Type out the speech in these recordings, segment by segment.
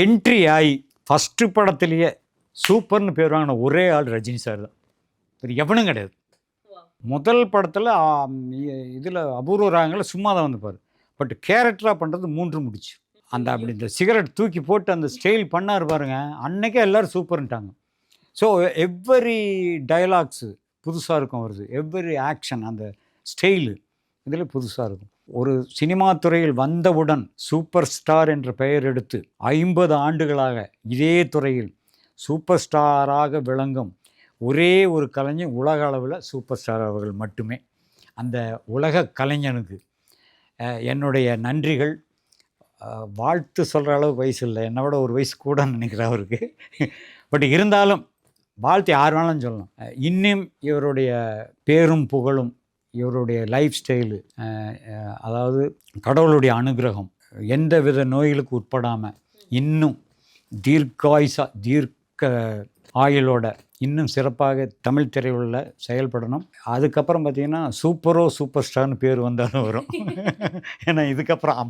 Entry ஆகி first படத்துலேயே சூப்பர்னு பேர் வாங்கின ஒரே ஆள் ரஜினி சார் தான். எவனும் கிடையாது. முதல் படத்தில் இதில் அபூர்வ ராகங்களில் சும்மா தான் வந்துப்பார். பட் கேரக்டராக பண்ணுறது 3 முடிச்சு. அப்படி இந்த சிகரெட் தூக்கி போட்டு அந்த ஸ்டைல் பண்ணார் பாருங்க, அன்னைக்கே எல்லோரும் சூப்பர்ன்ட்டாங்க. ஸோ எவ்வரி டயலாக்ஸு புதுசாக இருக்கும் வருது, எவ்வரி ஆக்ஷன் அந்த ஸ்டைலு இதில் புதுசாக இருக்கும். ஒரு சினிமா துறையில் வந்தவுடன் சூப்பர் ஸ்டார் என்ற பெயர் எடுத்து 50 ஆண்டுகளாக இதே துறையில் சூப்பர் ஸ்டாராக விளங்கும் ஒரே ஒரு கலைஞன் உலக அளவில் சூப்பர் ஸ்டார் அவர்கள் மட்டுமே. அந்த உலக கலைஞனுக்கு என்னுடைய நன்றிகள். வாழ்த்து சொல்கிற அளவுக்கு வயசு இல்லை, என்னை விட ஒரு வயசு கூட நினைக்கிறேன் அவருக்கு. பட் இருந்தாலும் வாழ்த்து யார் வேணாலும் சொல்லலாம். இன்னும் இவருடைய பேரும் புகழும், இவருடைய லைஃப் ஸ்டைலு, அதாவது கடவுளுடைய அனுகிரகம், எந்த வித நோய்களுக்கு உட்படாமல் இன்னும் தீர்க்க ஆயுளோட இன்னும் சிறப்பாக தமிழ் திரையுள்ள செயல்படணும். அதுக்கப்புறம் பார்த்திங்கன்னா சூப்பர் ஸ்டார்னு பேர் வந்தாலும் வரும். ஏன்னா இதுக்கப்புறம்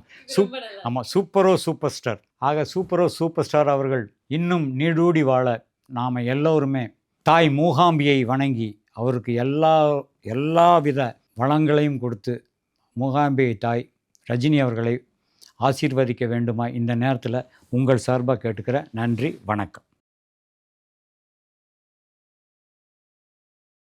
சூப்பர் ஸ்டார். ஆக சூப்பர் ஸ்டார் அவர்கள் இன்னும் நீடூடி வாழ நாம் எல்லோருமே தாய் மூகாம்பியை வணங்கி அவருக்கு எல்லா வித வளங்களையும் கொடுத்து மூகாம்பிகை தாய் ரஜினி அவர்களை ஆசீர்வதிக்க வேண்டுமா இந்த நேரத்தில் உங்கள் சார்பாக கேட்டுக்கிறேன். நன்றி, வணக்கம்.